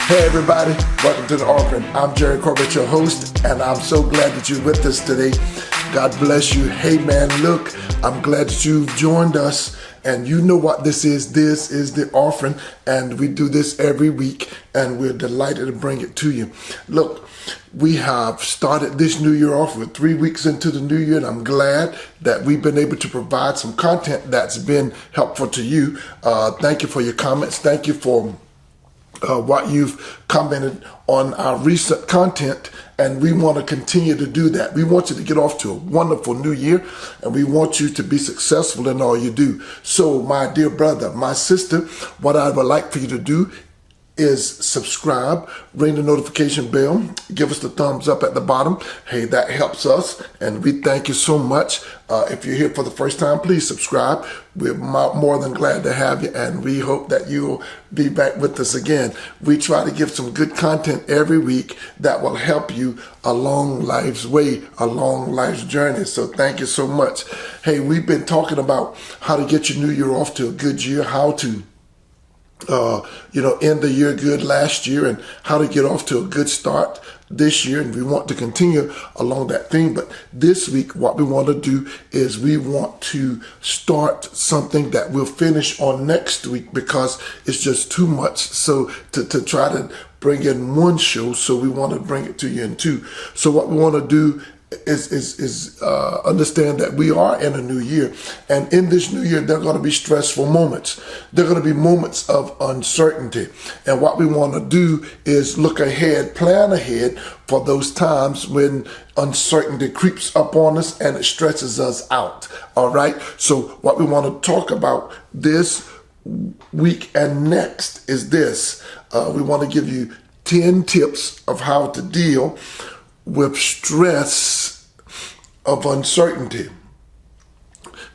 Hey everybody, welcome to The Offering. I'm Jerry Corbett, your host, and I'm so glad that you're with us today. God bless you. Hey man, look, I'm glad that you've joined us, and you know what this is. This is The Offering, and we do this every week, and we're delighted to bring it to you. Look, we have started this new year off with 3 weeks into the new year, and I'm glad that we've been able to provide some content that's been helpful to you. Thank you for your comments. Thank you for what you've commented on our recent content, and we want to continue to do that. We want you to get off to a wonderful new year, and we want you to be successful in all you do. So, my dear brother, my sister, what I would like for you to do is subscribe, ring the notification bell, give us the thumbs up at the bottom. Hey, that helps us, and we thank you so much. If you're here for the first time, please subscribe. We're more than glad to have you, and we hope that you'll be back with us again. We try to give some good content every week that will help you along life's way, along life's journey. So thank you so much. Hey, we've been talking about how to get your new year off to a good year, how to end the year good last year, and how to get off to a good start this year. And we want to continue along that theme. But this week, what we want to do is we want to start something that we'll finish on next week, because it's just too much. So to try to bring in one show, so we want to bring it to you in two. So what we want to do is understand that we are in a new year, and in this new year there are going to be stressful moments. There are going to be moments of uncertainty, and what we want to do is look ahead, plan ahead for those times when uncertainty creeps up on us and it stresses us out. All right, so what we want to talk about this week and next is this. We want to give you 10 tips of how to deal with stress of uncertainty.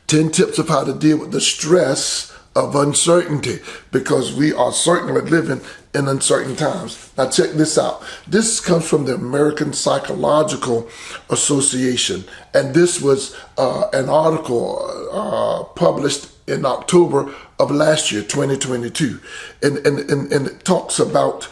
10 tips of how to deal with the stress of uncertainty, because we are certainly living in uncertain times. Now check this out. This comes from the American Psychological Association, and this was an article published in October of last year, 2022, and it talks about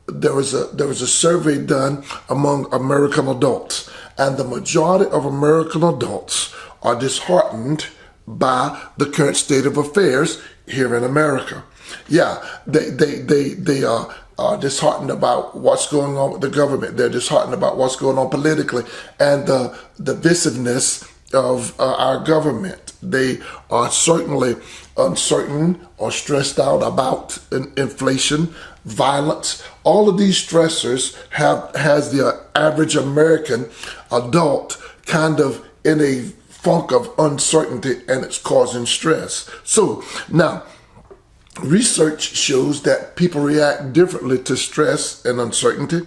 there was a survey done among American adults, and the majority of American adults are disheartened by the current state of affairs here in America. Yeah, they are disheartened about what's going on with the government. They're disheartened about what's going on politically and the divisiveness of our government. They are certainly uncertain or stressed out about inflation, violence. All of these stressors has the average American adult kind of in a funk of uncertainty, and it's causing stress. So now, research shows that people react differently to stress and uncertainty,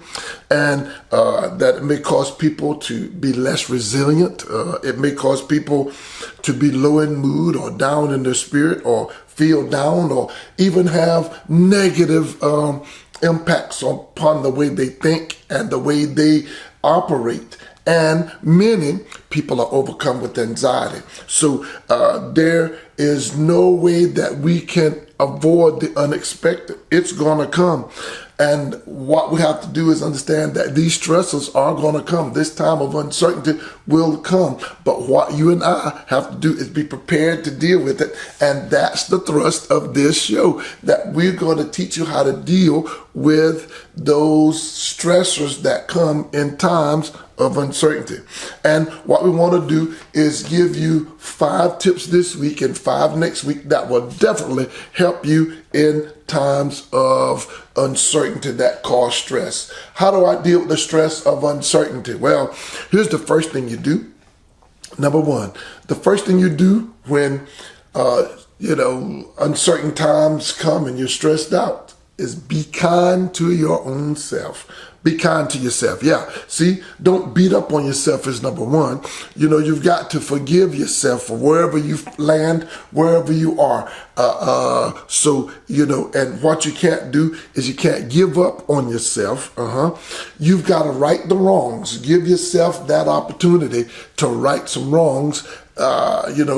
and that it may cause people to be less resilient. It may cause people to be low in mood or down in their spirit, or feel down, or even have negative impacts upon the way they think and the way they operate. And many people are overcome with anxiety. So there is no way that we can avoid the unexpected. It's going to come. And what we have to do is understand that these stressors are going to come. This time of uncertainty will come. But what you and I have to do is be prepared to deal with it. And that's the thrust of this show, that we're going to teach you how to deal with those stressors that come in times of uncertainty. And what we want to do is give you 5 tips this week and 5 next week that will definitely help you in times of uncertainty that cause stress. How do I deal with the stress of uncertainty? Well, here's the first thing you do. Number 1, the first thing you do when uncertain times come and you're stressed out is be kind to your own self. Be kind to yourself. Yeah. See, don't beat up on yourself is number 1. You've got to forgive yourself for wherever you land, wherever you are. And what you can't do is you can't give up on yourself. You've got to right the wrongs. Give yourself that opportunity to right some wrongs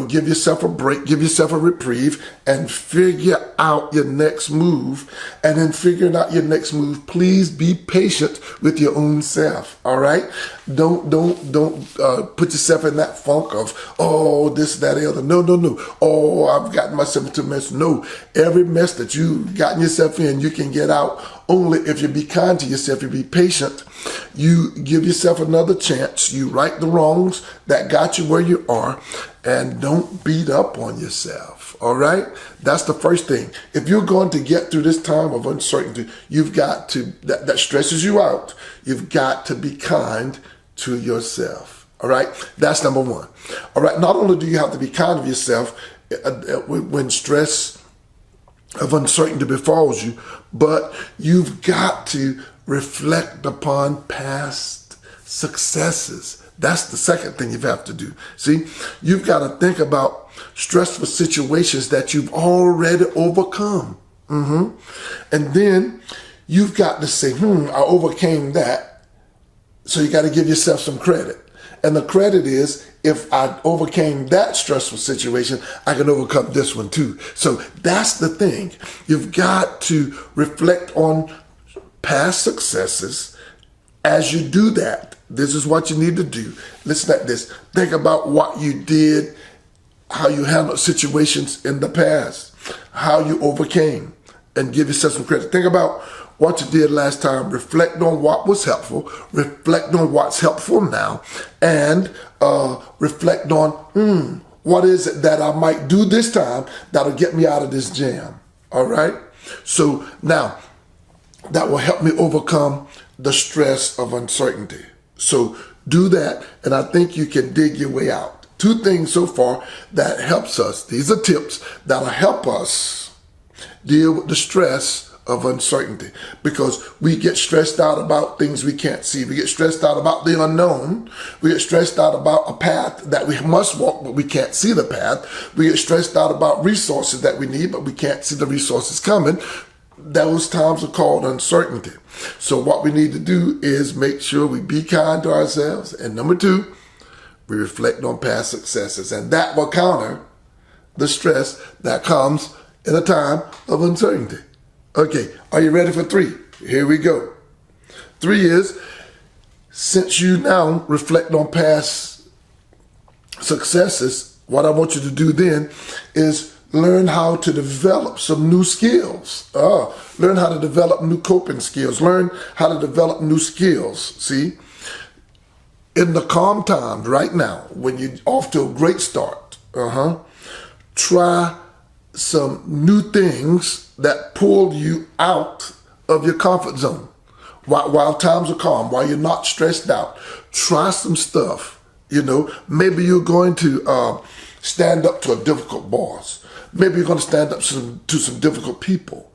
give yourself a break, give yourself a reprieve, and figure out your next move. And in figuring out your next move, please be patient with your own self. All right, don't put yourself in that funk of, oh, this, that, the other. No. Oh, I've gotten myself into a mess. No, every mess that you've gotten yourself in, you can get out only if you be kind to yourself, you be patient, you give yourself another chance, you right the wrongs that got you where you are, and don't beat up on yourself, all right? That's the first thing. If you're going to get through this time of uncertainty, you've got to, that stresses you out, you've got to be kind to yourself, all right? That's number one. All right, not only do you have to be kind of yourself when stress of uncertainty befalls you, but you've got to reflect upon past successes. That's the second thing you have to do. See, you've got to think about stressful situations that you've already overcome. And then you've got to say, I overcame that. So you got to give yourself some credit. And the credit is, if I overcame that stressful situation, I can overcome this one too. So that's the thing. You've got to reflect on past successes. As you do that, this is what you need to do. Listen at this. Think about what you did, how you handled situations in the past, how you overcame, and give yourself some credit. Think about what you did last time, reflect on what was helpful, reflect on what's helpful now, and reflect on, what is it that I might do this time that'll get me out of this jam, all right? So now, that will help me overcome the stress of uncertainty. So do that, and I think you can dig your way out. 2 things so far that helps us. These are tips that'll help us deal with the stress of uncertainty, because we get stressed out about things we can't see. We get stressed out about the unknown. We get stressed out about a path that we must walk, but we can't see the path. We get stressed out about resources that we need, but we can't see the resources coming. Those times are called uncertainty. So what we need to do is make sure we be kind to ourselves. And number 2, we reflect on past successes. And that will counter the stress that comes in a time of uncertainty. Okay, are you ready for 3? Here we go. 3 is, since you now reflect on past successes, what I want you to do then is learn how to develop some new skills. Learn how to develop new coping skills. Learn how to develop new skills. See, in the calm times right now, when you're off to a great start, try some new things that pull you out of your comfort zone. While times are calm, while you're not stressed out, try some stuff. Maybe you're going to stand up to a difficult boss. Maybe you're going to stand up to some difficult people.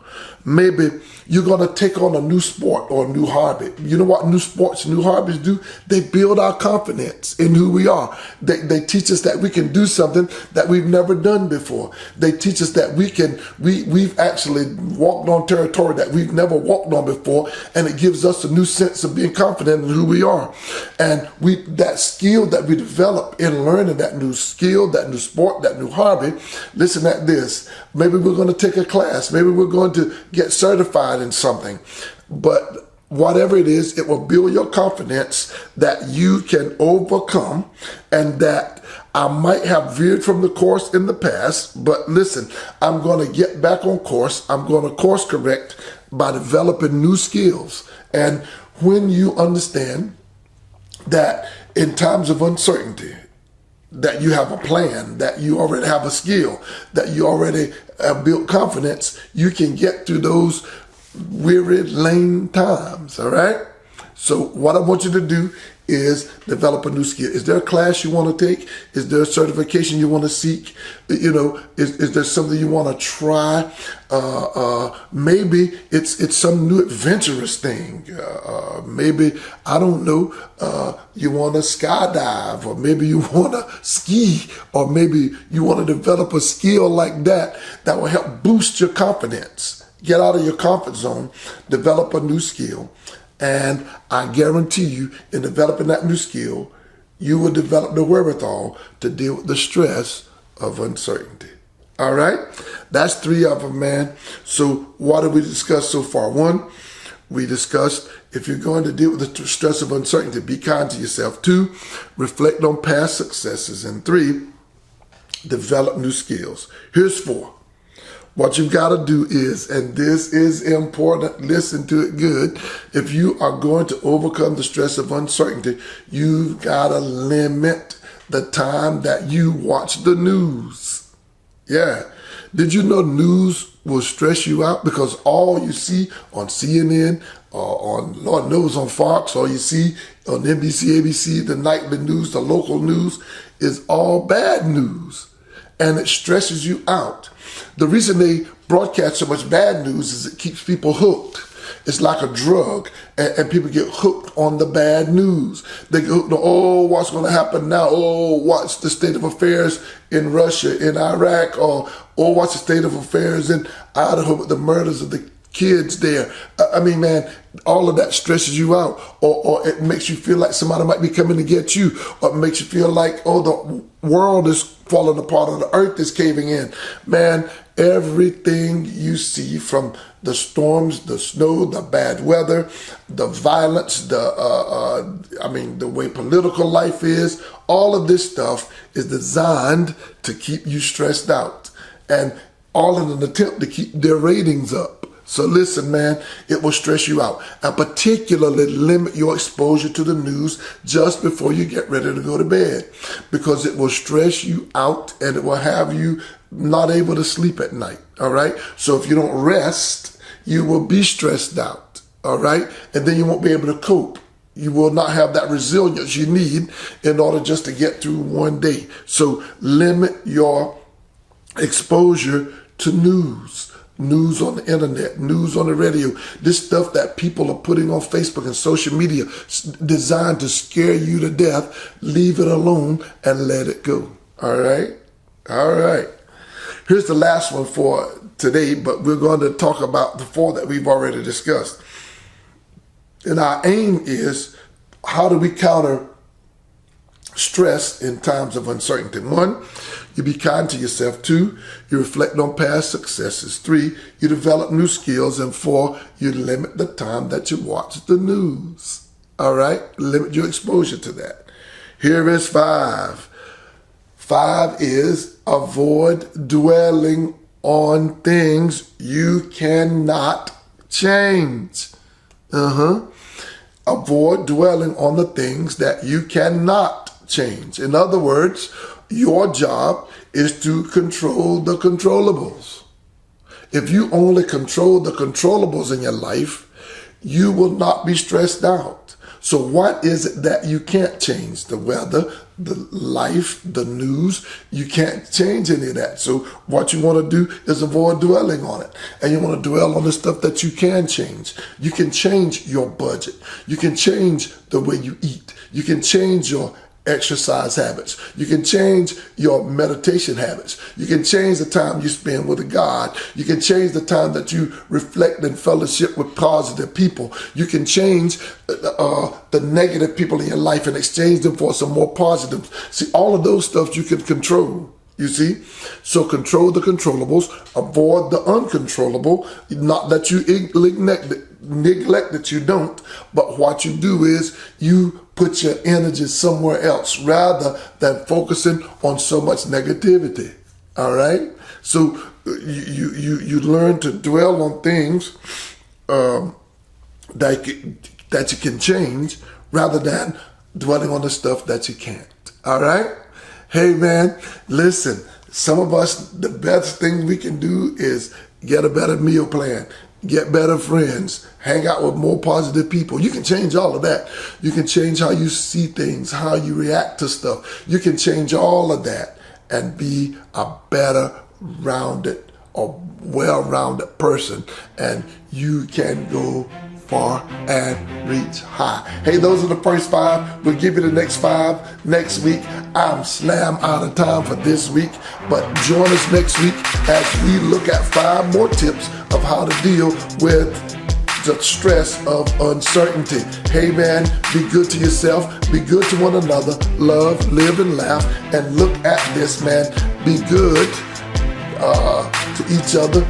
Maybe you're going to take on a new sport or a new hobby. You know what new sports, new hobbies do? They build our confidence in who we are. They teach us that we can do something that we've never done before. They teach us that we've actually walked on territory that we've never walked on before, and it gives us a new sense of being confident in who we are. And that skill that we develop in learning that new skill, that new sport, that new hobby, listen at this. Maybe we're going to take a class. Maybe we're going to get certified in something. But whatever it is, it will build your confidence that you can overcome, and that I might have veered from the course in the past, but listen, I'm going to get back on course. I'm going to course correct by developing new skills. And when you understand that in times of uncertainty, that you have a plan, that you already have a skill, that you already have built confidence, you can get through those weary, lame times, all right? So what I want you to do is develop a new skill. Is there a class you want to take? Is there a certification you want to seek? Is there something you want to try? Maybe it's some new adventurous thing. Maybe, I don't know, you want to skydive, or maybe you want to ski, or maybe you want to develop a skill like that will help boost your confidence. Get out of your comfort zone, develop a new skill. And I guarantee you, in developing that new skill, you will develop the wherewithal to deal with the stress of uncertainty. All right? That's 3 of them, man. So what did we discuss so far? 1, we discussed if you're going to deal with the stress of uncertainty, be kind to yourself. 2, reflect on past successes. And 3, develop new skills. Here's 4. What you've got to do is, and this is important, listen to it good. If you are going to overcome the stress of uncertainty, you've got to limit the time that you watch the news. Yeah. Did you know news will stress you out? Because all you see on CNN or on, Lord knows, on Fox, or you see on NBC, ABC, the nightly news, the local news, is all bad news. And it stresses you out. The reason they broadcast so much bad news is it keeps people hooked. It's like a drug, and people get hooked on the bad news. They get hooked on, oh, what's going to happen now? Oh, what's the state of affairs in Russia, in Iraq? Or, oh, what's the state of affairs in Idaho with the murders of the kids there? I mean, man, all of that stresses you out, or it makes you feel like somebody might be coming to get you, or it makes you feel like, oh, the world is falling apart, or the earth is caving in. Man, everything you see, from the storms, the snow, the bad weather, the violence, the way political life is, all of this stuff is designed to keep you stressed out, and all in an attempt to keep their ratings up. So listen, man, it will stress you out. And particularly limit your exposure to the news just before you get ready to go to bed, because it will stress you out and it will have you not able to sleep at night. All right. So if you don't rest, you will be stressed out. All right. And then you won't be able to cope. You will not have that resilience you need in order just to get through one day. So limit your exposure to news on the internet, news on the radio, this stuff that people are putting on Facebook and social media designed to scare you to death. Leave it alone and let it go. All right? All right. Here's the last one for today, but we're going to talk about the 4 that we've already discussed. And our aim is, how do we counter stress in times of uncertainty? 1, you be kind to yourself. 2, you reflect on past successes. 3, you develop new skills. And 4, you limit the time that you watch the news. All right? Limit your exposure to that. Here is 5. 5 is avoid dwelling on things you cannot change. Avoid dwelling on the things that you cannot change. In other words, your job is to control the controllables. If you only control the controllables in your life, you will not be stressed out. So what is it that you can't change? The weather, the life, the news. You can't change any of that. So what you want to do is avoid dwelling on it. And you want to dwell on the stuff that you can change. You can change your budget. You can change the way you eat. You can change your exercise habits. You can change your meditation habits. You can change the time you spend with God. You can change the time that you reflect and fellowship with positive people. You can change the negative people in your life and exchange them for some more positive. See, all of those stuff you can control. You see? So control the controllables, avoid the uncontrollable. Not that you neglect that you don't, but what you do is you put your energy somewhere else rather than focusing on so much negativity. All right? So you learn to dwell on things that you can change rather than dwelling on the stuff that you can't. All right? Hey, man, listen, some of us, the best thing we can do is get a better meal plan, get better friends, hang out with more positive people. You can change all of that. You can change how you see things, how you react to stuff. You can change all of that and be a better rounded or well-rounded person, and you can go far and reach high. Hey, those are the first 5. We'll give you the next 5 next week. I'm slam out of time for this week, but join us next week as we look at 5 more tips of how to deal with the stress of uncertainty. Hey man, be good to yourself, be good to one another, love, live, and laugh, and look at this, man. Be good to each other.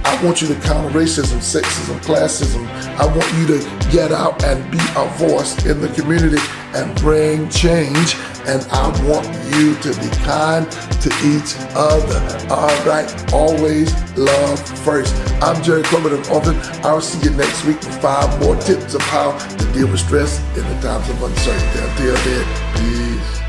I want you to counter racism, sexism, classism. I want you to get out and be a voice in the community and bring change. And I want you to be kind to each other. All right, always love first. I'm Jerry Corbett of Orphan. I'll see you next week with 5 more tips of how to deal with stress in the times of uncertainty. Until then, peace.